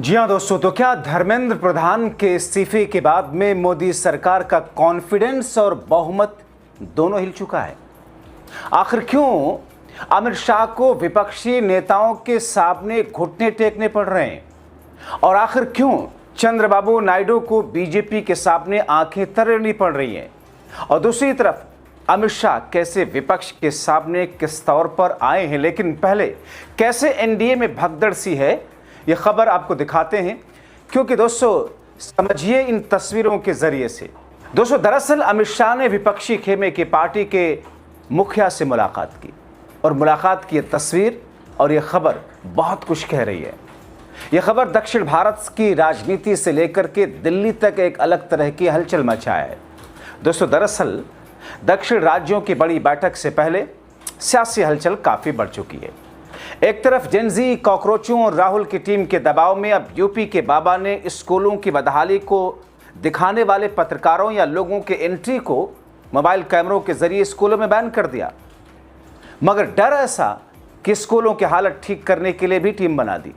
जी हाँ दोस्तों, तो क्या धर्मेंद्र प्रधान के इस्तीफे के बाद में मोदी सरकार का कॉन्फिडेंस और बहुमत दोनों हिल चुका है? आखिर क्यों अमित शाह को विपक्षी नेताओं के सामने घुटने टेकने पड़ रहे हैं? और आखिर क्यों चंद्रबाबू नायडू को बीजेपी के सामने आंखें तरनी पड़ रही हैं? और दूसरी तरफ अमित शाह कैसे विपक्ष के सामने किस तौर पर आए हैं? लेकिन पहले कैसे एनडीए में भगदड़ सी है, ये खबर आपको दिखाते हैं, क्योंकि दोस्तों समझिए इन तस्वीरों के जरिए से। दोस्तों दरअसल अमित शाह ने विपक्षी खेमे की पार्टी के मुखिया से मुलाकात की और मुलाकात की ये तस्वीर और ये खबर बहुत कुछ कह रही है। यह खबर दक्षिण भारत की राजनीति से लेकर के दिल्ली तक एक अलग तरह की हलचल मचाया है। दोस्तों दरअसल दक्षिण राज्यों की बड़ी बैठक से पहले सियासी हलचल काफी बढ़ चुकी है। एक तरफ जेनजी कॉकरोचों और राहुल की टीम के दबाव में अब यूपी के बाबा ने स्कूलों की बदहाली को दिखाने वाले पत्रकारों या लोगों के एंट्री को मोबाइल कैमरों के जरिए स्कूलों में बैन कर दिया। मगर डर ऐसा कि स्कूलों की हालत ठीक करने के लिए भी टीम बना दी।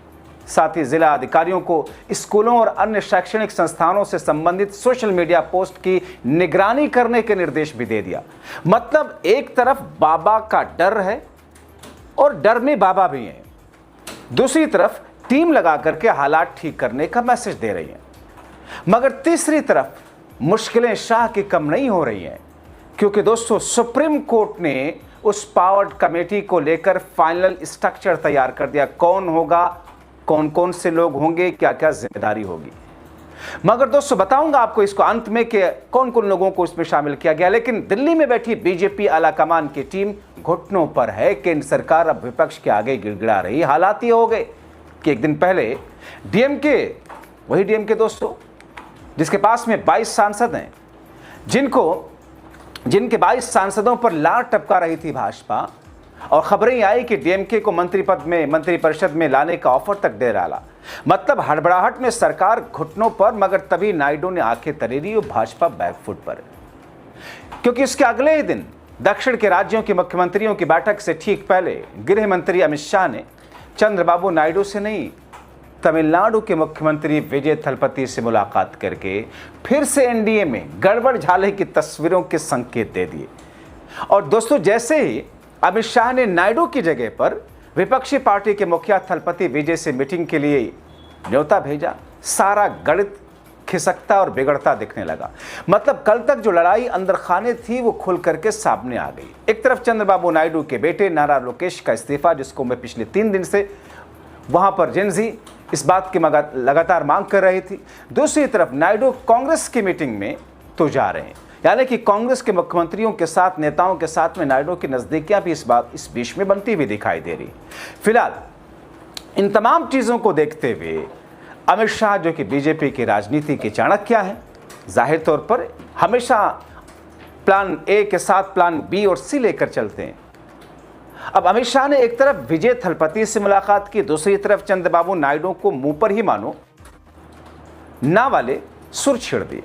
साथ ही जिला अधिकारियों को स्कूलों और अन्य शैक्षणिक संस्थानों से संबंधित सोशल मीडिया पोस्ट की निगरानी करने के निर्देश भी दे दिया। मतलब एक तरफ बाबा का डर है और डर में बाबा भी हैं, दूसरी तरफ टीम लगा करके हालात ठीक करने का मैसेज दे रही हैं। मगर तीसरी तरफ मुश्किलें शाह की कम नहीं हो रही हैं, क्योंकि दोस्तों सुप्रीम कोर्ट ने उस पावर्ड कमेटी को लेकर फाइनल स्ट्रक्चर तैयार कर दिया। कौन होगा, कौन कौन से लोग होंगे, क्या क्या जिम्मेदारी होगी। मगर दोस्तों बताऊंगा आपको इसको अंत में कि कौन कौन लोगों को इसमें शामिल किया गया। लेकिन दिल्ली में बैठी बीजेपी आलाकमान की टीम घुटनों पर है। केंद्र सरकार अब विपक्ष के आगे गिड़गिड़ा रही। हालात ये हो गए कि एक दिन पहले डीएमके, वही डीएमके दोस्तों जिसके पास में 22 सांसद हैं, जिनके 22 सांसदों पर लार टपका रही थी भाजपा, और खबरें आई कि डीएमके को मंत्रिपरिषद में लाने का ऑफर तक दे डाला। मतलब हड़बड़ाहट में सरकार घुटनों पर, मगर तभी नायडू ने आंखें तरेरी और भाजपा बैकफुट पर। क्योंकि इसके अगले ही दिन दक्षिण के राज्यों के मुख्यमंत्रियों की बैठक से ठीक पहले गृह मंत्री अमित शाह ने चंद्रबाबू नायडू से नहीं, तमिलनाडु के मुख्यमंत्री विजय थलपति से मुलाकात करके फिर से एनडीए में गड़बड़ झाले की तस्वीरों के संकेत दे दिए। और दोस्तों जैसे ही अमित शाह ने नायडू की जगह पर विपक्षी पार्टी के मुखिया थलपति विजय से मीटिंग के लिए न्योता भेजा, सारा गणित खिसकता और बिगड़ता दिखने लगा। मतलब कल तक जो लड़ाई अंदर खाने थी वो खुल करके सामने आ गई। एक तरफ चंद्रबाबू नायडू के बेटे नारा लोकेश का इस्तीफा, जिसको मैं पिछले 3 दिन से वहां पर जेनजी इस बात की लगातार मांग कर रही थी। दूसरी तरफ नायडू कांग्रेस की मीटिंग में तो जा रहे हैं, यानी कि कांग्रेस के मुख्यमंत्रियों के साथ, नेताओं के साथ में नायडू की नजदीकियां भी इस बीच में बनती हुई दिखाई दे रही। फिलहाल इन तमाम चीजों को देखते हुए अमित शाह, जो कि बीजेपी की राजनीति के चाणक्य हैं, जाहिर तौर पर हमेशा प्लान ए के साथ प्लान बी और सी लेकर चलते हैं। अब अमित शाह ने एक तरफ विजय थलपति से मुलाकात की, दूसरी तरफ चंद्रबाबू नायडू को मुंह पर ही मानो ना वाले सुर छेड़ दिए।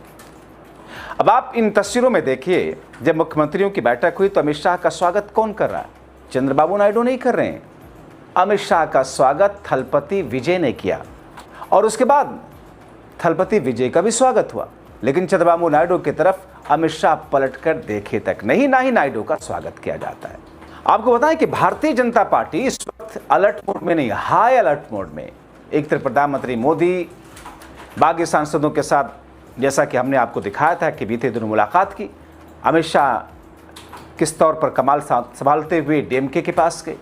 अब आप इन तस्वीरों में देखिए, जब मुख्यमंत्रियों की बैठक हुई तो अमित शाह का स्वागत कौन कर रहा है? चंद्रबाबू नायडू नहीं कर रहे हैं। अमित शाह का स्वागत थलपति विजय ने किया और उसके बाद थलपति विजय का भी स्वागत हुआ। लेकिन चंद्रबाबू नायडू की तरफ अमित शाह पलटकर देखे तक नहीं, ना ही नायडू का स्वागत किया जाता है। आपको बताएं कि भारतीय जनता पार्टी इस वक्त अलर्ट मोड में नहीं, हाई अलर्ट मोड में। एक तरफ प्रधानमंत्री मोदी बागी सांसदों के साथ, जैसा कि हमने आपको दिखाया था कि बीते दिनों मुलाकात की, अमित शाह किस तौर पर कमाल संभालते हुए डीएमके के पास गए।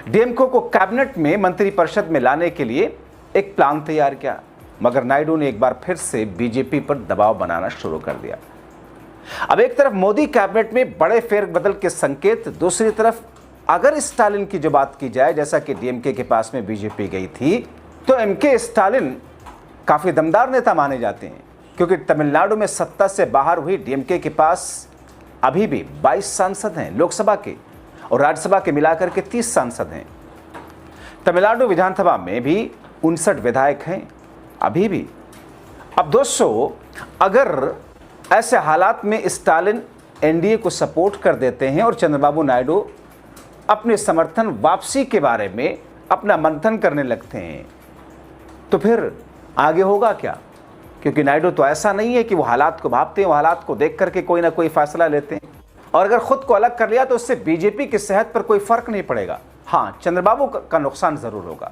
डीएमके को कैबिनेट में मंत्रिपरिषद में लाने के लिए एक प्लान तैयार किया, मगर नायडू ने एक बार फिर से बीजेपी पर दबाव बनाना शुरू कर दिया। अब एक तरफ मोदी कैबिनेट में बड़े फेरबदल के संकेत, दूसरी तरफ अगर स्टालिन की जो बात की जाए, जैसा कि डीएमके के पास में बीजेपी गई थी, तो एमके स्टालिन काफी दमदार नेता माने जाते हैं, क्योंकि तमिलनाडु में सत्ता से बाहर हुई डीएमके के पास अभी भी 22 सांसद हैं लोकसभा के, और राज्यसभा के मिलाकर के 30 सांसद हैं। तमिलनाडु विधानसभा में भी 59 विधायक हैं अभी भी। अब दोस्तों अगर ऐसे हालात में स्टालिन एनडीए को सपोर्ट कर देते हैं और चंद्रबाबू नायडू अपने समर्थन वापसी के बारे में अपना मंथन करने लगते हैं, तो फिर आगे होगा क्या? क्योंकि नायडू तो ऐसा नहीं है कि वो हालात को भांपते हैं, वो हालात को देख करके कोई ना कोई फैसला लेते हैं। और अगर खुद को अलग कर लिया तो उससे बीजेपी की सेहत पर कोई फर्क नहीं पड़ेगा। हाँ, चंद्रबाबू का नुकसान जरूर होगा।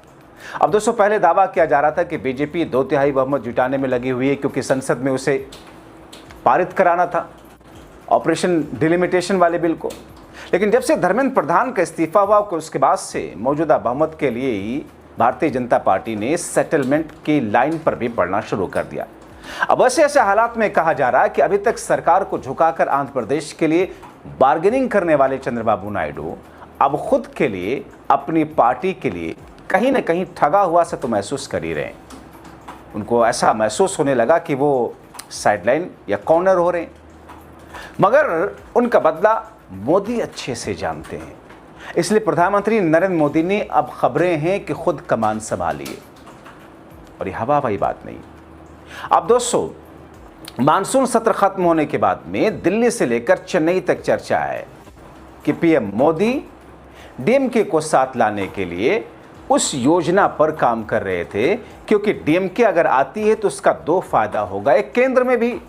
अब दोस्तों, पहले दावा किया जा रहा था कि बीजेपी 2/3 बहुमत जुटाने में लगी हुई है क्योंकि संसद में उसे पारित कराना था ऑपरेशन डिलिमिटेशन वाले बिल को। लेकिन जब से धर्मेंद्र प्रधान का इस्तीफा हुआ उसके बाद से मौजूदा बहुमत के लिए ही भारतीय जनता पार्टी ने सेटलमेंट की लाइन पर भी बढ़ना शुरू कर दिया। अब ऐसे हालात में कहा जा रहा है कि अभी तक सरकार को झुकाकर आंध्र प्रदेश के लिए बार्गेनिंग करने वाले चंद्रबाबू नायडू अब खुद के लिए, अपनी पार्टी के लिए कहीं ना कहीं ठगा हुआ से तो महसूस कर ही रहे हैं। उनको ऐसा महसूस होने लगा कि वो साइडलाइन या कॉर्नर हो रहे हैं। मगर उनका बदला मोदी अच्छे से जानते हैं, इसलिए प्रधानमंत्री नरेंद्र मोदी ने अब खबरें हैं कि खुद कमान संभालिए। और ये हवाई बात नहीं। अब दोस्तों, मानसून सत्र खत्म होने के बाद में दिल्ली से लेकर चेन्नई तक चर्चा है कि पीएम मोदी डीएमके को साथ लाने के लिए उस योजना पर काम कर रहे थे, क्योंकि डीएमके अगर आती है तो उसका 2 फायदा होगा, एक केंद्र में भी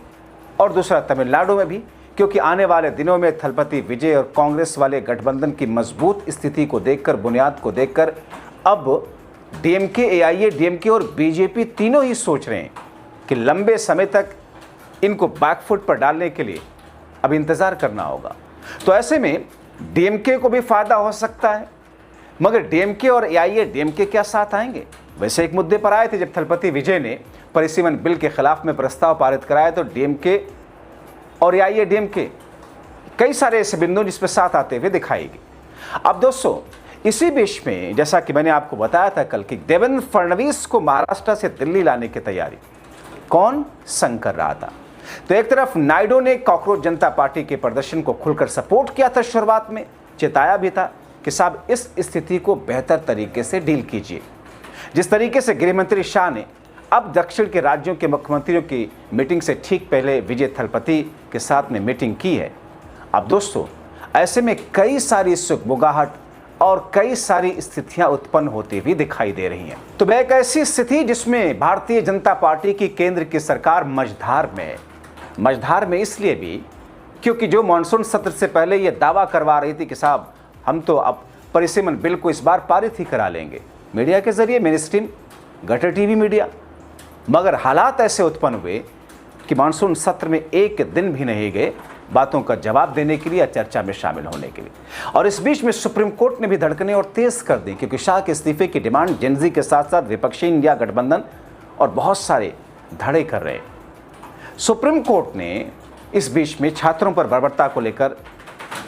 और दूसरा तमिलनाडु में भी। क्योंकि आने वाले दिनों में थलपति विजय और कांग्रेस वाले गठबंधन की मजबूत स्थिति को देखकर, बुनियाद को देखकर अब डीएमके, एआईए डीएमके और बीजेपी तीनों ही सोच रहे हैं कि लंबे समय तक इनको बैकफुट पर डालने के लिए अब इंतजार करना होगा। तो ऐसे में डीएमके को भी फायदा हो सकता है, मगर डीएमके और एआईए डीएमके क्या साथ आएंगे? वैसे एक मुद्दे पर आए थे जब थलपति विजय ने परिसीमन बिल के खिलाफ में प्रस्ताव पारित कराया, तो डीएमके और एआईए डीएमके कई सारे ऐसे बिंदु जिस पर साथ आते हुए दिखाएगी। अब दोस्तों, इसी बीच में जैसा कि मैंने आपको बताया था कल कि देवेंद्र फडणवीस को महाराष्ट्र से दिल्ली लाने की तैयारी कौन संग कर रहा था। तो एक तरफ नायडू ने कॉकरोच जनता पार्टी के प्रदर्शन को खुलकर सपोर्ट किया था, शुरुआत में चेताया भी था कि साहब इस स्थिति को बेहतर तरीके से डील कीजिए। जिस तरीके से गृहमंत्री शाह ने अब दक्षिण के राज्यों के मुख्यमंत्रियों की मीटिंग से ठीक पहले विजय थलपति के साथ में मीटिंग की है, अब दोस्तों ऐसे में कई सारी सुगबुगाहट और कई सारी स्थितियां उत्पन्न होती हुई दिखाई दे रही हैं। तो वह एक ऐसी स्थिति जिसमें भारतीय जनता पार्टी की केंद्र की सरकार मझधार में इसलिए भी क्योंकि जो मानसून सत्र से पहले यह दावा करवा रही थी कि साहब हम तो अब परिसीमन बिल को इस बार पारित ही करा लेंगे, मीडिया के जरिए, main stream, gutter TV media. मगर हालात ऐसे उत्पन्न हुए कि मानसून सत्र में एक दिन भी नहीं गए बातों का जवाब देने के लिए या चर्चा में शामिल होने के लिए। और इस बीच में सुप्रीम कोर्ट ने भी धड़कनें और तेज कर दी, क्योंकि शाह के इस्तीफे की डिमांड जेनजी के साथ साथ विपक्षी इंडिया गठबंधन और बहुत सारे धड़े कर रहे। सुप्रीम कोर्ट ने इस बीच में छात्रों पर बर्बरता को लेकर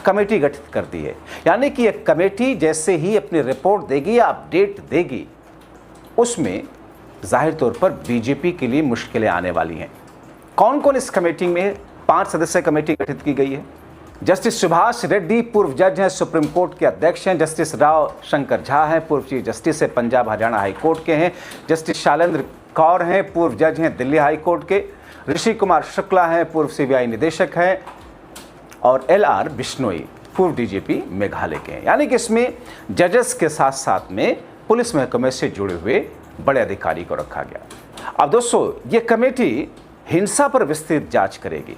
कमेटी गठित कर दी है। यानी कि एक कमेटी जैसे ही अपनी रिपोर्ट देगी या अपडेट देगी, उसमें जाहिर तौर पर बीजेपी के लिए मुश्किलें आने वाली हैं। कौन कौन इस कमेटी में? 5 सदस्यीय कमेटी गठित की गई है। जस्टिस सुभाष रेड्डी पूर्व जज हैं, सुप्रीम कोर्ट के अध्यक्ष हैं। जस्टिस राव शंकर झा हैं, पूर्व चीफ जस्टिस है, पंजाब हरियाणा हाई कोर्ट के हैं। जस्टिस शैलेंद्र कौर हैं, पूर्व जज हैं, दिल्ली हाई कोर्ट के। ऋषि कुमार शुक्ला हैं, पूर्व सीबीआई निदेशक हैं। और LR बिश्नोई, पूर्व डीजीपी मेघालय के हैं। यानी कि इसमें जजेस के साथ साथ में पुलिस महकमे से जुड़े हुए बड़े अधिकारी को रखा गया। अब दोस्तों, ये कमेटी हिंसा पर विस्तृत जांच करेगी।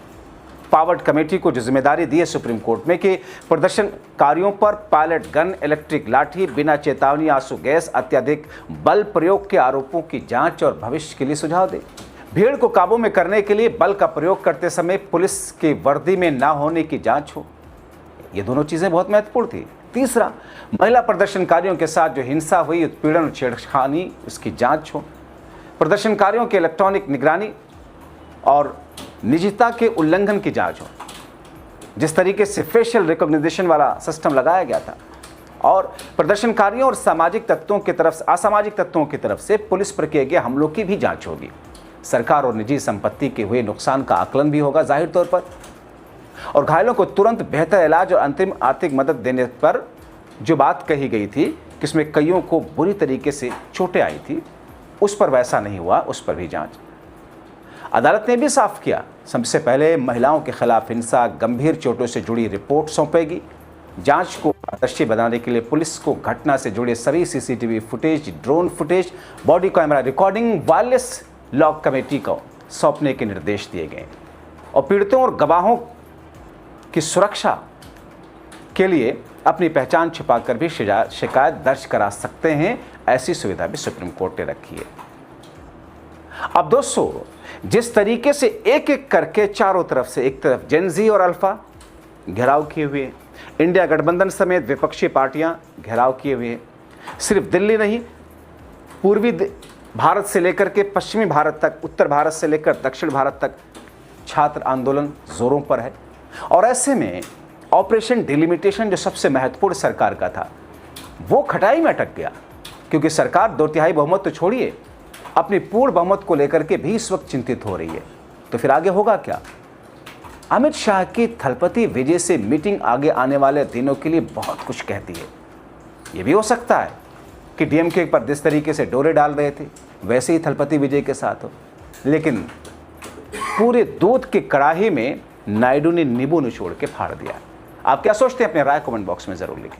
पावर्ड कमेटी को जो जिम्मेदारी दी है सुप्रीम कोर्ट में कि प्रदर्शनकारियों पर पायलट गन, इलेक्ट्रिक लाठी, बिना चेतावनी आंसू गैस, अत्यधिक बल प्रयोग के आरोपों की जांच और भविष्य के लिए सुझाव दे। भीड़ को काबू में करने के लिए बल का प्रयोग करते समय पुलिस की वर्दी में ना होने की जांच हो। ये दोनों चीजें बहुत महत्वपूर्ण थी। तीसरा, महिला प्रदर्शनकारियों के साथ जो हिंसा हुई, उत्पीड़न और छेड़खानी, उसकी जांच हो। प्रदर्शनकारियों की इलेक्ट्रॉनिक निगरानी और निजता के उल्लंघन की जांच हो। जिस तरीके से फेशियल रिकॉग्निशन वाला सिस्टम लगाया गया था, और प्रदर्शनकारियों और सामाजिक तत्वों की तरफ, असामाजिक तत्वों की तरफ से पुलिस पर किए गए हमलों की भी जांच होगी। सरकार और निजी संपत्ति के हुए नुकसान का आकलन भी होगा जाहिर तौर पर। और घायलों को तुरंत बेहतर इलाज और अंतिम आर्थिक मदद देने पर जो बात कही गई थी कि इसमें कईयों को बुरी तरीके से चोटें आई थी, उस पर वैसा नहीं हुआ, उस पर भी जांच। अदालत ने भी साफ किया, सबसे पहले महिलाओं के खिलाफ हिंसा, गंभीर चोटों से जुड़ी रिपोर्ट सौंपेगी। जांच को पारदर्शी बनाने के लिए पुलिस को घटना से जुड़े सभी CCTV footage, drone footage, body camera recording wireless log committee को सौंपने के निर्देश दिए गए और पीड़ितों और गवाहों की सुरक्षा के लिए अपनी पहचान छिपाकर भी शिकायत दर्ज करा सकते हैं। ऐसी सुविधा भी सुप्रीम कोर्ट ने रखी है। अब दोस्तों, जिस तरीके से एक एक करके चारों तरफ से, एक तरफ जेनजी और अल्फा घेराव किए हुए, इंडिया गठबंधन समेत विपक्षी पार्टियां घेराव किए हुए, सिर्फ दिल्ली नहीं, पूर्वी भारत से लेकर के पश्चिमी भारत तक, उत्तर भारत से लेकर दक्षिण भारत तक छात्र आंदोलन जोरों पर है। और ऐसे में ऑपरेशन डिलिमिटेशन जो सबसे महत्वपूर्ण सरकार का था, वो खटाई में अटक गया, क्योंकि सरकार 2/3 बहुमत तो छोड़िए, अपनी पूर्ण बहुमत को लेकर के भी इस वक्त चिंतित हो रही है। तो फिर आगे होगा क्या? अमित शाह की थलपति विजय से मीटिंग आगे आने वाले दिनों के लिए बहुत कुछ कहती है। ये भी हो सकता है कि डीएमके पर जिस तरीके से डोरे डाल रहे थे वैसे ही थलपति विजय के साथ हो, लेकिन पूरे दूध की कड़ाही में नायडू ने नींबू निचोड़ के फाड़ दिया। आप क्या सोचते हैं? अपने राय कमेंट बॉक्स में जरूर लिखें।